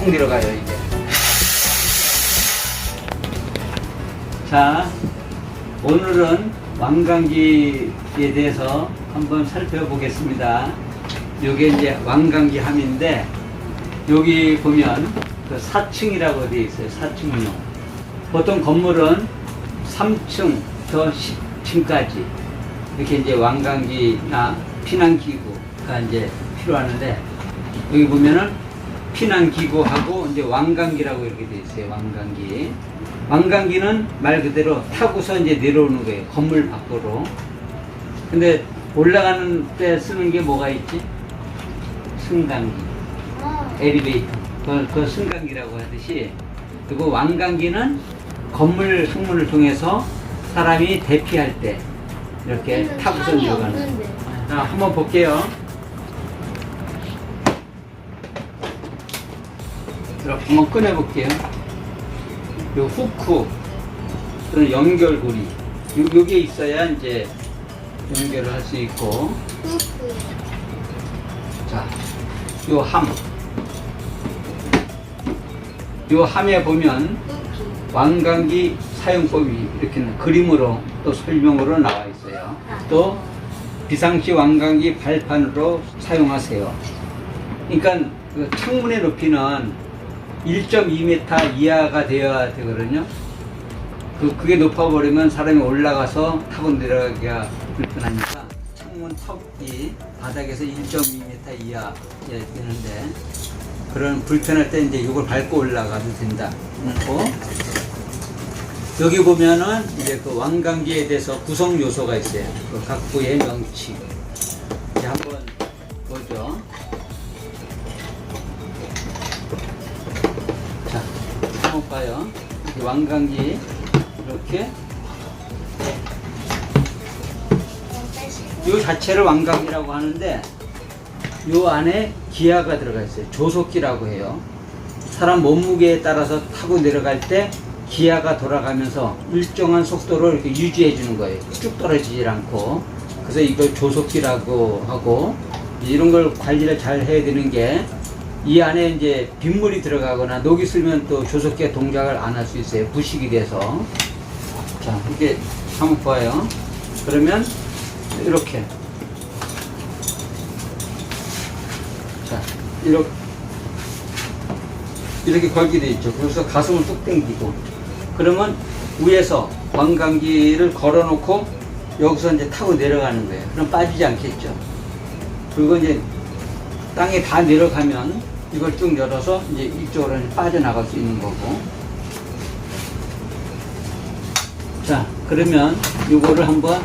쭉 내려가요, 이게. 자, 오늘은 왕강기에 대해서 한번 살펴보겠습니다. 요게 이제 왕강기 함인데, 여기 보면 그 4층이라고 되어 있어요. 4층용. 보통 건물은 3층부터 10층까지 이렇게 이제 왕강기나 피난기구가 이제 필요하는데, 여기 보면은 피난기구하고 이제 왕강기라고 이렇게 되어 있어요. 왕강기. 왕강기는 말 그대로 타고서 이제 내려오는 거예요. 건물 밖으로. 근데 올라가는 때 쓰는 게 뭐가 있지? 승강기. 엘리베이터. 그 승강기라고 하듯이. 그리고 왕강기는 건물 창문을 통해서 사람이 대피할 때 이렇게 타고서 내려가는. 자, 한번 볼게요. 이렇게 한번 꺼내볼게요. 요 후크 또는 연결고리 요게 있어야 이제 연결을 할 수 있고, 자, 요 함에 보면 왕강기 사용법이 이렇게 그림으로 또 설명으로 나와 있어요. 또 비상시 왕강기 발판으로 사용하세요. 그러니까 그 창문의 높이는 1.2m 이하가 되어야 되거든요. 그게 높아버리면 사람이 올라가서 타고 내려가기가 불편하니까 창문 턱이 바닥에서 1.2m 이하 되는데, 그런 불편할 때 이제 이걸 밟고 올라가도 된다. 그리고 여기 보면은 이제 그 왕강기에 대해서 구성 요소가 있어요. 그 각부의 명칭. 이제 한번 보죠. 자, 한번 봐요. 왕강기 이렇게 요 자체를 왕강기라고 하는데, 요 안에 기아가 들어가 있어요. 조속기라고 해요. 사람 몸무게에 따라서 타고 내려갈 때 기아가 돌아가면서 일정한 속도로 이렇게 유지해 주는 거예요. 쭉 떨어지질 않고. 그래서 이걸 조속기라고 하고, 이런 걸 관리를 잘 해야 되는 게, 이 안에 이제 빗물이 들어가거나 녹이 슬면 또 조속기가 동작을 안 할 수 있어요. 부식이 돼서. 자, 이렇게 한번 봐요. 그러면 이렇게. 자, 이렇게 걸게 돼 있죠. 그래서 가슴을 뚝 당기고. 그러면 위에서 왕강기를 걸어 놓고 여기서 이제 타고 내려가는 거예요. 그럼 빠지지 않겠죠. 그리고 이제 땅에 다 내려가면 이걸 쭉 열어서 이제 이쪽으로 빠져나갈 수 있는 거고. 자, 그러면 이거를 한번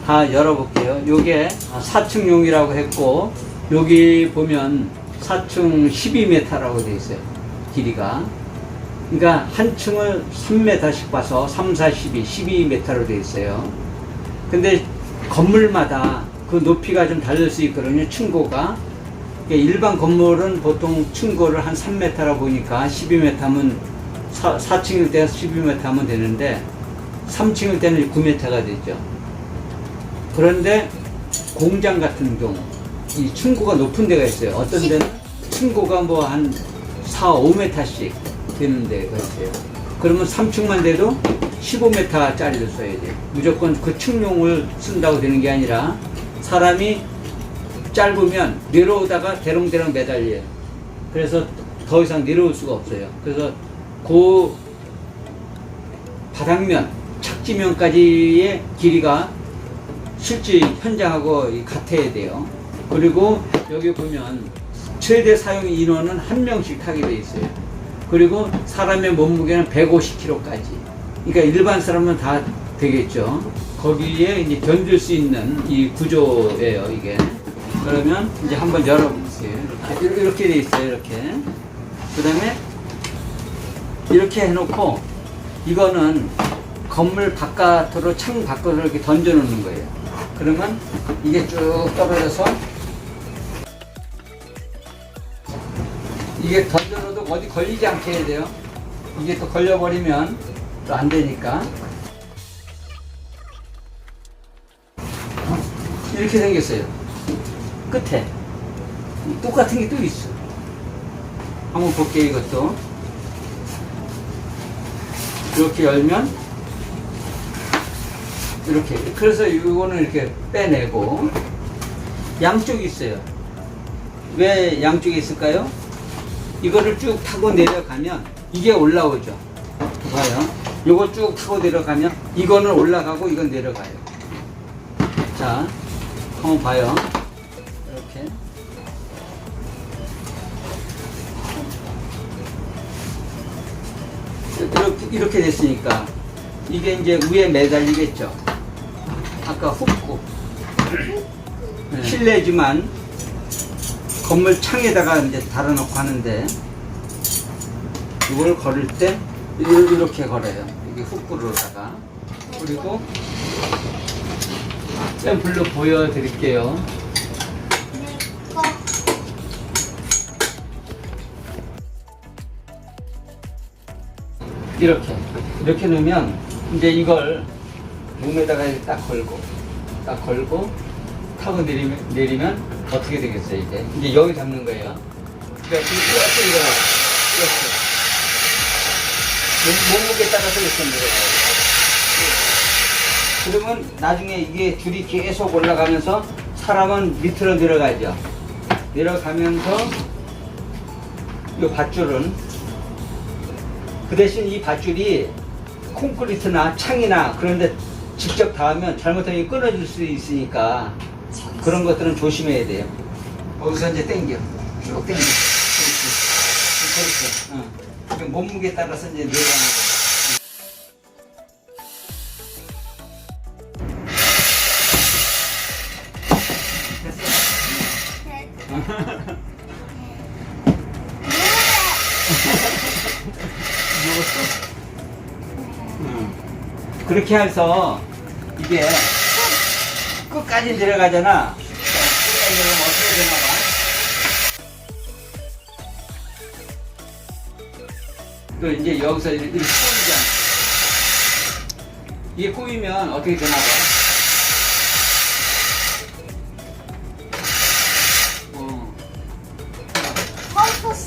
다 열어볼게요. 요게 4층용이라고 했고, 여기 보면 4층 12m라고 되어 있어요. 길이가. 그러니까 한 층을 3m씩 봐서 3, 4, 12m로 되어 있어요. 근데 건물마다 그 높이가 좀 다를 수 있거든요. 층고가. 그러니까 일반 건물은 보통 층고를 한 3m라 보니까 12m면 4층일 때 12m 하면 되는데, 3층일 때는 9m가 되죠. 그런데 공장 같은 경우 이 층고가 높은 데가 있어요. 어떤 데는 층고가 뭐 한 4, 5m씩 되는 데가 있어요. 그러면 3층만 돼도 15m짜리를 써야 돼요. 무조건 그 층용을 쓴다고 되는 게 아니라, 사람이 짧으면 내려오다가 대롱대롱 매달려요. 그래서 더 이상 내려올 수가 없어요. 그래서 그 바닥면, 착지면까지의 길이가 실제 현장하고 같아야 돼요. 그리고 여기 보면 최대 사용 인원은 한 명씩 타게 돼 있어요. 그리고 사람의 몸무게는 150kg까지. 그러니까 일반 사람은 다 되겠죠. 거기에 이제 견딜 수 있는 이 구조예요, 이게. 그러면 이제 한번 열어보세요. 이렇게 돼 있어요, 이렇게. 그 다음에 이렇게 해놓고, 이거는 건물 바깥으로, 창 바깥으로 이렇게 던져 놓는 거예요. 그러면 이게 쭉 떨어져서, 이게 던져놓어도 어디 걸리지 않게 해야 돼요. 이게 또 걸려버리면 또 안 되니까. 이렇게 생겼어요. 끝에 똑같은 게 또 있어. 한번 볼게요. 이것도 이렇게 열면 이렇게, 그래서 이거는 이렇게 빼내고 양쪽이 있어요. 왜 양쪽이 있을까요? 이거를 쭉 타고 내려가면 이게 올라오죠. 봐요. 요거 쭉 타고 내려가면 이거는 올라가고 이건 내려가요. 자, 한번 봐요. 이렇게 됐으니까 이게 이제 위에 매달리겠죠. 아까 훅구 실내지만 건물 창에다가 이제 달아놓고 하는데 이걸 걸을 때 이렇게 걸어요. 이게 훅구로다가. 그리고 샘플로 보여드릴게요. 이렇게 놓으면 이제 이걸 몸에다가 딱 걸고 타고 내리면 어떻게 되겠어요? 이제 여기 잡는 거예요. 그러니까 이렇게 몸무게 따라서 이렇게 내려가요. 그러면 나중에 이게 줄이 계속 올라가면서 사람은 밑으로 내려가죠. 내려가면서 이 밧줄은 그 대신 이 밧줄이 콘크리트나 창이나 그런데 직접 닿으면 잘못하면 끊어질 수 있으니까 그런 것들은 조심해야 돼요. 거기서 이제 당겨. 쭉 당겨. 그렇게. 몸무게 따라서 이제 내려가는 거예요. 그렇게 해서 이게 끝까지 내려가잖아. 끝까지 내려가면 어떻게 되나 봐. 또 이제 여기서 이렇게 꼬이잖아. 이게 꼬이면 어떻게 되나 봐.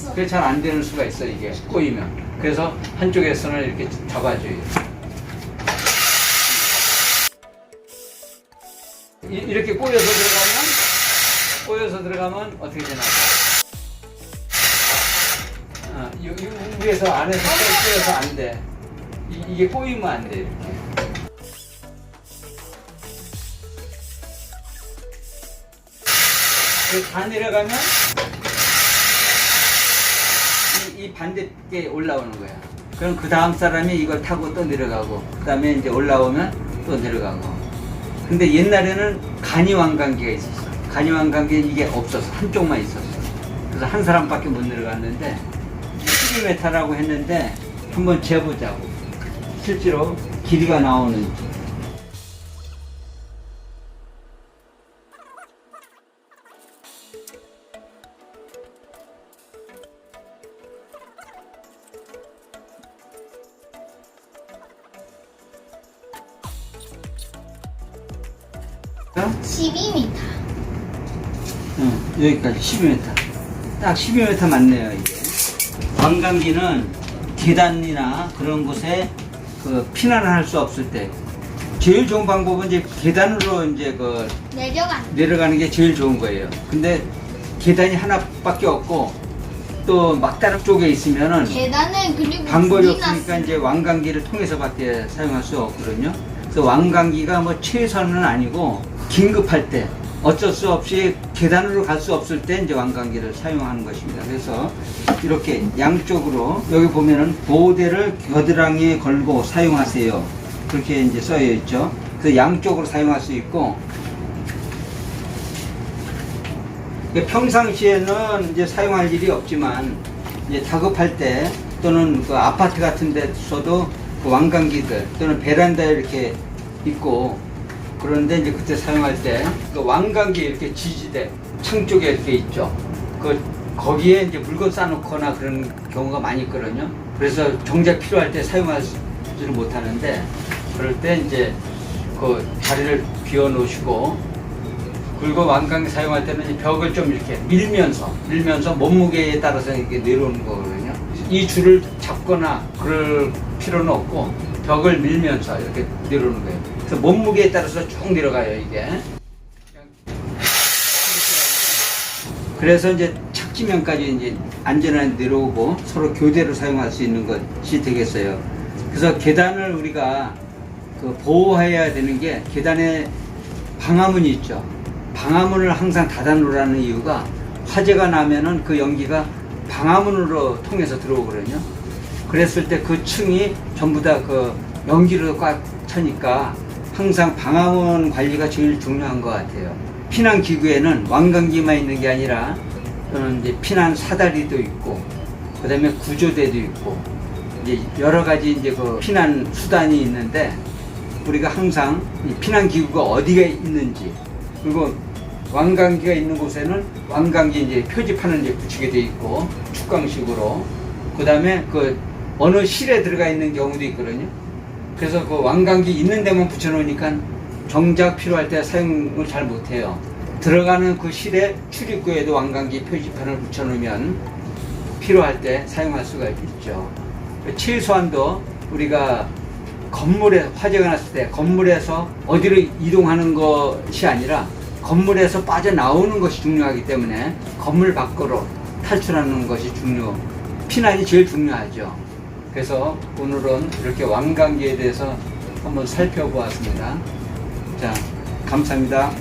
그게 잘 안 되는 수가 있어, 이게 꼬이면. 그래서 한쪽에 선을 이렇게 잡아줘요. 이렇게 꼬여서 들어가면 어떻게 되나 봐. 위에서 안에서 꼬여서 안 돼. 이게 꼬이면 안 돼, 이렇게. 다 내려가면 이 반대께 올라오는 거야. 그럼 그 다음 사람이 이걸 타고 또 내려가고, 그 다음에 이제 올라오면 또 내려가고. 근데 옛날에는 간이왕관계가 있었어. 간이왕관계는 이게 없었어. 한쪽만 있었어. 그래서 한 사람밖에 못 내려갔는데 12m라고 했는데 한번 재보자고. 실제로 길이가 나오는지. 어? 12m. 여기까지 12m. 딱 12m 맞네요, 이게. 관광기는 계단이나 그런 곳에 그 피난을 할 수 없을 때 제일 좋은 방법은 이제 계단으로 이제 그 내려가는 게 제일 좋은 거예요. 근데 계단이 하나밖에 없고 또 막다른 쪽에 있으면은 계단은 그리고 방법이 없으니까 이제 왕관기를 통해서밖에 사용할 수 없거든요. 그래서 왕관기가 뭐 최선은 아니고 긴급할 때 어쩔 수 없이 계단으로 갈 수 없을 때 이제 왕관기를 사용하는 것입니다. 그래서 이렇게 양쪽으로 여기 보면은 보호대를 겨드랑이에 걸고 사용하세요. 그렇게 이제 써여 있죠. 그래서 양쪽으로 사용할 수 있고 평상시에는 이제 사용할 일이 없지만 이제 다급할 때 또는 그 아파트 같은 데서도 그 왕관기들 또는 베란다에 이렇게 있고 그런데 이제 그때 사용할 때 그 왕관기 이렇게 지지대 창 쪽에 이렇게 있죠. 거기에 이제 물건 쌓아놓거나 그런 경우가 많이 있거든요. 그래서 정작 필요할 때 사용하지를 못하는데 그럴 때 이제 그 다리를 비워 놓으시고 그리고 완강기 사용할 때는 이 벽을 좀 이렇게 밀면서 몸무게에 따라서 이렇게 내려오는 거거든요. 이 줄을 잡거나 그럴 필요는 없고 벽을 밀면서 이렇게 내려오는 거예요. 그래서 몸무게에 따라서 쭉 내려가요, 이게. 그래서 이제 착지면까지 이제 안전하게 내려오고 서로 교대로 사용할 수 있는 것이 되겠어요. 그래서 계단을 우리가 보호해야 되는 게 계단에 방화문이 있죠. 방화문을 항상 닫아 놓으라는 이유가 화재가 나면은 그 연기가 방화문으로 통해서 들어오거든요. 그랬을 때 그 층이 전부 다 그 연기로 꽉 차니까 항상 방화문 관리가 제일 중요한 것 같아요. 피난 기구에는 완강기만 있는 게 아니라 또는 이제 피난 사다리도 있고, 그다음에 구조대도 있고, 이제 여러 가지 이제 그 피난 수단이 있는데 우리가 항상 이 피난 기구가 어디가 있는지, 그리고 완강기가 있는 곳에는 완강기 이제 표지판을 이제 붙이게 돼 있고 축광식으로, 그다음에 그 어느 실에 들어가 있는 경우도 있거든요. 그래서 그 완강기 있는 데만 붙여놓으니까 정작 필요할 때 사용을 잘 못해요. 들어가는 그 실에 출입구에도 완강기 표지판을 붙여놓으면 필요할 때 사용할 수가 있죠. 최소한도 우리가 건물에 화재가 났을 때 건물에서 어디로 이동하는 것이 아니라 건물에서 빠져나오는 것이 중요하기 때문에 건물 밖으로 탈출하는 것이 피난이 제일 중요하죠. 그래서 오늘은 이렇게 완강기에 대해서 한번 살펴보았습니다. 자, 감사합니다.